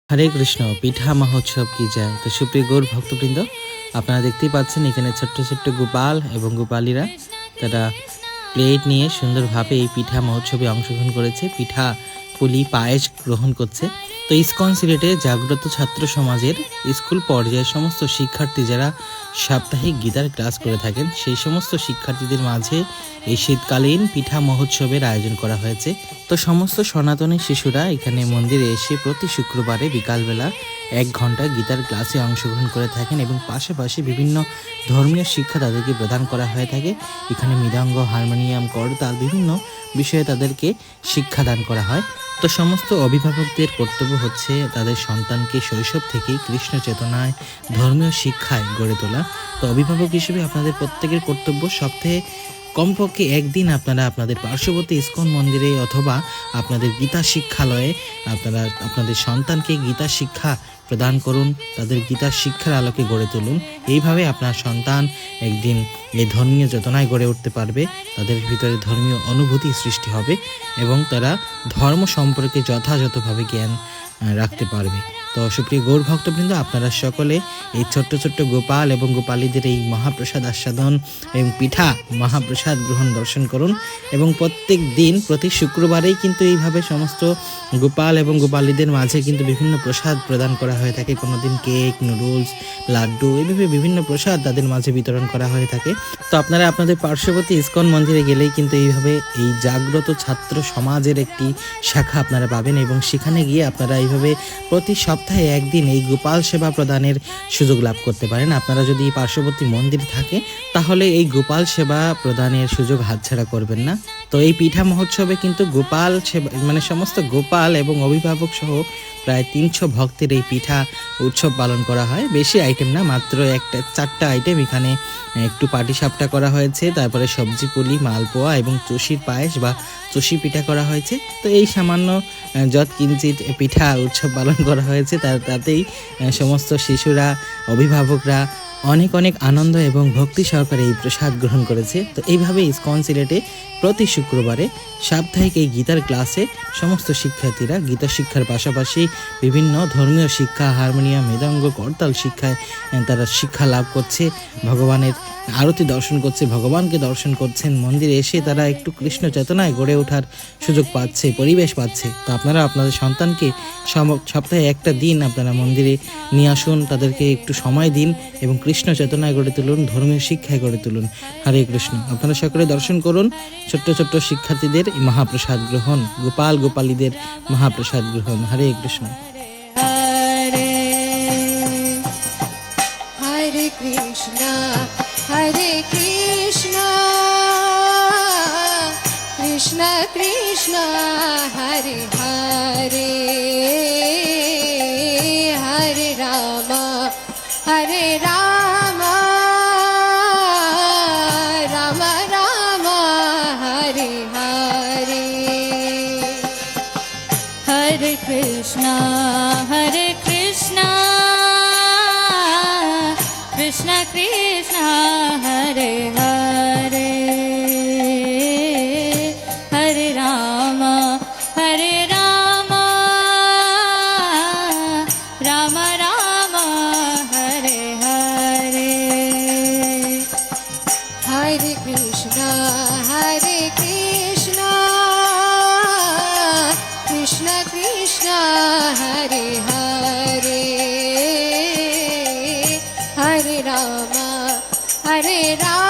হরে কৃষ্ণ। পিঠা মহোৎসব কি যায়। তো সুপ্রিয় গৌর ভক্তবৃন্দ, আপনারা দেখতেই পাচ্ছেন এখানে ছোট্ট ছোট্ট গোপাল এবং গোপালীরা তারা প্লেট নিয়ে সুন্দরভাবে এই পিঠা মহোৎসবে অংশগ্রহণ করেছে। পিঠা পুলি পায়েস গ্রহণ করছে। তো ইসকন সিলেটে জাগ্রত ছাত্র সমাজের স্কুল পর্যায়ের সমস্ত শিক্ষার্থী যারা সাপ্তাহিক গীতার ক্লাস করে থাকেন, সেই সমস্ত শিক্ষার্থীদের মাঝে এই শীতকালীন পিঠা মহোৎসবের আয়োজন করা হয়েছে। তো সমস্ত সনাতনী শিশুরা এখানে মন্দিরে এসে প্রতি শুক্রবারে বিকালবেলা 1 ঘন্টা গীতার ক্লাসে অংশগ্রহণ করে থাকেন এবং পাশাপাশি বিভিন্ন ধর্মীয় শিক্ষা তাদেরকে প্রদান করা হয়ে থাকে। এখানে মৃদঙ্গ, হারমোনিয়াম, করতাল বিভিন্ন বিষয়ে তাদেরকে শিক্ষাদান করা হয়। তো সমস্ত অভিভাবকদের কর্তব্য হচ্ছে তাদের সন্তানকে শৈশব থেকেই কৃষ্ণ চেতনায় ধর্মীয় শিক্ষায় গড়ে তোলা। তো অভিভাবক হিসেবে আপনাদের প্রত্যেকের কর্তব্য সপ্তাহে কমপক্ষে একদিন আপনারা আপনাদের পার্শ্ববর্তী ইসকন মন্দিরে অথবা আপনাদের গীতা শিক্ষালয়ে আপনারা আপনাদের সন্তানকে গীতা শিক্ষা প্রদান করুন, তাদের গীতার শিক্ষার আলোকে গড়ে তুলুন। এইভাবে আপনার সন্তান একদিন এই ধর্মীয় চেতনায় গড়ে উঠতে পারবে, তাদের ভিতরে ধর্মীয় অনুভূতি সৃষ্টি হবে এবং তারা ধর্ম সম্পর্কে যথাযথভাবে জ্ঞান রাখতে পারবে। তো সুপ্রিয় গৌর ভক্তবৃন্দ, আপনারা সকলে এই ছোট্ট ছোট্ট গোপাল এবং গোপালীদের এই মহাপ্রসাদ আস্বাদন এবং পিঠা মহাপ্রসাদ গ্রহণ দর্শন করুন এবং প্রত্যেক দিন প্রতি শুক্রবারেই কিন্তু এইভাবে সমস্ত গোপাল এবং গোপালীদের মাঝে কিন্তু বিভিন্ন প্রসাদ প্রদান করা হয়ে থাকে। কোনোদিন কেক, নুডলস, লাড্ডু, এইভাবে বিভিন্ন প্রসাদ তাদের মাঝে বিতরণ করা হয়ে থাকে। তো আপনারা আপনাদের পার্শ্ববর্তী ইসকন মন্দিরে গেলেই কিন্তু এইভাবে এই জাগ্রত ছাত্র সমাজের একটি শাখা আপনারা পাবেন এবং সেখানে গিয়ে আপনারা এইভাবে প্রতি সপ্তাহে একদিন এই গোপাল সেবা প্রদানের সুযোগ লাভ করতে পারেন। আপনারা যদি পার্শ্ববর্তী মন্দির থাকে তাহলে এই গোপাল সেবা প্রদানের সুযোগ হাতছাড়া করবেন না। তো এই পিঠা মহোৎসবে কিন্তু গোপাল সেবা সমস্ত গোপাল এবং অভিভাবক সহ প্রায় 300 ভক্তের এই পিঠা উৎসব পালন করা হয়। বেশি আইটেম না, মাত্র 4টা আইটেম। এখানে একটু পাটিসাপটা করা হয়েছে, তারপরে সবজি পুলি, মালপোয়া এবং চষির পায়েস বা চষি পিঠা করা হয়েছে। তো এই সামান্য যৎ কিঞ্চিত পিঠা উৎসব পালন করা হয়েছে, তাতেই সমস্ত শিশুরা, অভিভাবকরা অনেক অনেক আনন্দ এবং ভক্তি সহকারে এই প্রসাদ গ্রহণ করেছে। তো এইভাবে ইসকন সিলেটে প্রতি শুক্রবারে সাপ্তাহিক এই গীতার ক্লাসে সমস্ত শিক্ষার্থীরা গীতা শিক্ষার পাশাপাশি বিভিন্ন ধর্মীয় শিক্ষা, হারমোনিয়াম, মৃদঙ্গ, করতাল শিক্ষায় তারা শিক্ষা লাভ করছে, ভগবানের আরতি দর্শন করছে, ভগবানকে দর্শন করছেন। মন্দিরে এসে তারা একটু কৃষ্ণ চেতনায় গড়ে ওঠার সুযোগ পাচ্ছে, পরিবেশ পাচ্ছে। তো আপনারা আপনাদের সন্তানকে সপ্তাহে একটা দিন আপনারা মন্দিরে নিয়ে আসুন, তাদেরকে একটু সময় দিন এবং কৃষ্ণ চেতনায় গড়ে তুলুন, ধর্মীয় শিক্ষায় গড়ে তুলুন। হরে কৃষ্ণ। আপনারা সকলে দর্শন করুন ছোট্ট ছোট্ট শিক্ষার্থীদের মহাপ্রসাদ গ্রহণ, গোপাল গোপালীদের মহাপ্রসাদ গ্রহণ। হরে কৃষ্ণ। হরে কৃষ্ণ হরে কৃষ্ণ কৃষ্ণ কৃষ্ণ হরে হরে হরে রাম হরে রাম রাম রাম হরে হরে হরে কৃষ্ণ হরে কৃষ্ণ কৃষ্ণ কৃষ্ণ হরে হরে হরে রাম রাম রাম হরে হরে হরে কৃষ্ণ হরে কৃষ্ণ কৃষ্ণ কৃষ্ণ হরে হরে হরে রাম